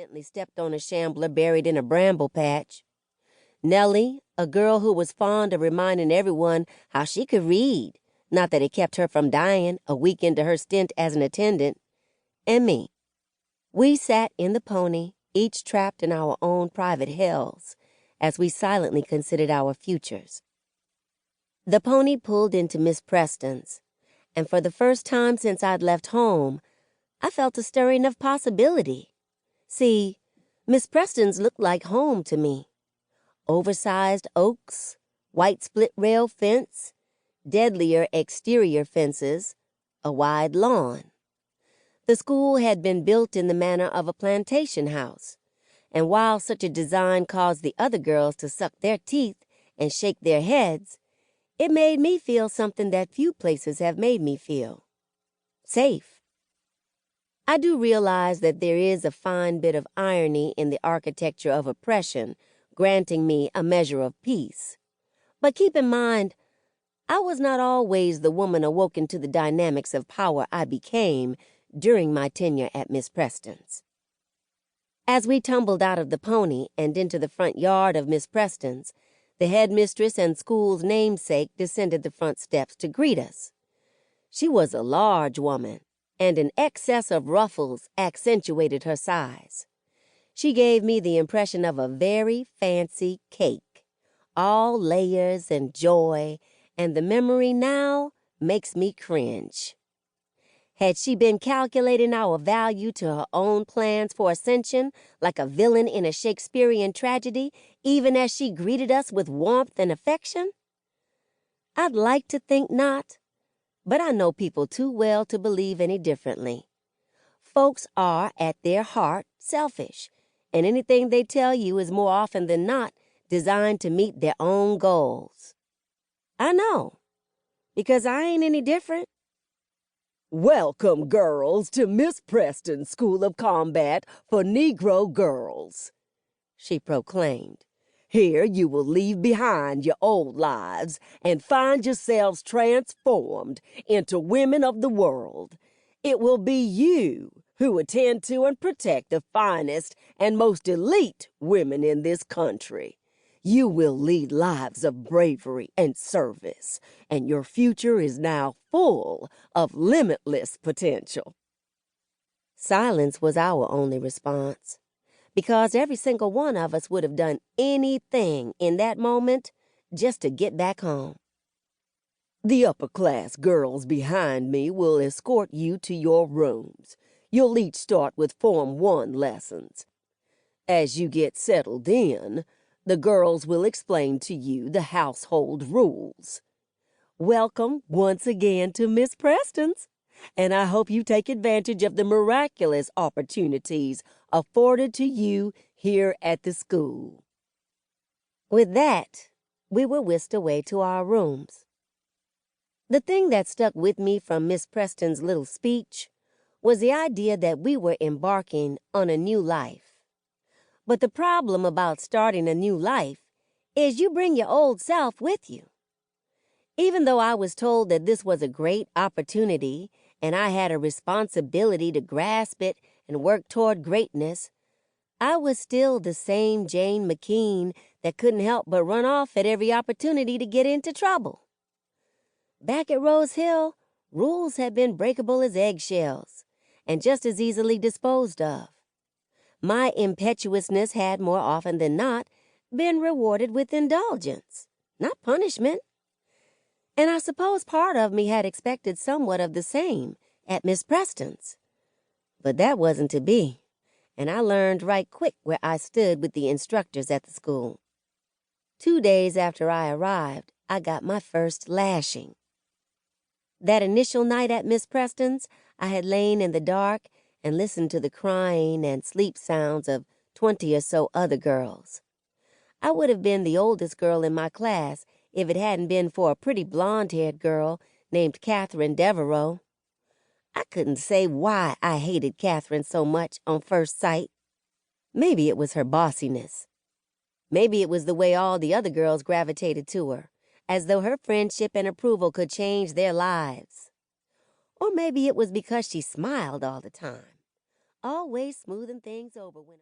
accidentally stepped on a shambler buried in a bramble patch. Nellie, a girl who was fond of reminding everyone how she could read, not that it kept her from dying a week into her stint as an attendant, and me. We sat in the pony, each trapped in our own private hells, as we silently considered our futures. The pony pulled into Miss Preston's, and for the first time since I'd left home, I felt a stirring of possibility. See, Miss Preston's looked like home to me. Oversized oaks, white split-rail fence, deadlier exterior fences, a wide lawn. The school had been built in the manner of a plantation house, and while such a design caused the other girls to suck their teeth and shake their heads, it made me feel something that few places have made me feel: safe. I do realize that there is a fine bit of irony in the architecture of oppression, granting me a measure of peace. But keep in mind, I was not always the woman awoken to the dynamics of power I became during my tenure at Miss Preston's. As we tumbled out of the pony and into the front yard of Miss Preston's, the headmistress and school's namesake descended the front steps to greet us. She was a large woman, and an excess of ruffles accentuated her size. She gave me the impression of a very fancy cake, all layers and joy, and the memory now makes me cringe. Had she been calculating our value to her own plans for ascension like a villain in a Shakespearean tragedy, even as she greeted us with warmth and affection? I'd like to think not, but I know people too well to believe any differently. Folks are, at their heart, selfish, and anything they tell you is more often than not designed to meet their own goals. I know, because I ain't any different. "Welcome, girls, to Miss Preston's School of Combat for Negro Girls," she proclaimed. "Here you will leave behind your old lives and find yourselves transformed into women of the world. It will be you who attend to and protect the finest and most elite women in this country. You will lead lives of bravery and service, and your future is now full of limitless potential." Silence was our only response, because every single one of us would have done anything in that moment just to get back home. "The upper-class girls behind me will escort you to your rooms. You'll each start with Form 1 lessons. As you get settled in, the girls will explain to you the household rules. Welcome once again to Miss Preston's, and I hope you take advantage of the miraculous opportunities afforded to you here at the school." With that, we were whisked away to our rooms. The thing that stuck with me from Miss Preston's little speech was the idea that we were embarking on a new life. But the problem about starting a new life is you bring your old self with you. Even though I was told that this was a great opportunity and I had a responsibility to grasp it and work toward greatness, I was still the same Jane McKeene that couldn't help but run off at every opportunity to get into trouble. Back at Rose Hill, rules had been breakable as eggshells and just as easily disposed of. My impetuousness had, more often than not, been rewarded with indulgence, not punishment. And I suppose part of me had expected somewhat of the same at Miss Preston's. But that wasn't to be, and I learned right quick where I stood with the instructors at the school. 2 days after I arrived, I got my first lashing. That initial night at Miss Preston's, I had lain in the dark and listened to the crying and sleep sounds of 20 or so other girls. I would have been the oldest girl in my class if it hadn't been for a pretty blonde-haired girl named Catherine Devereaux. I couldn't say why I hated Catherine so much on first sight. Maybe it was her bossiness. Maybe it was the way all the other girls gravitated to her, as though her friendship and approval could change their lives. Or maybe it was because she smiled all the time, always smoothing things over when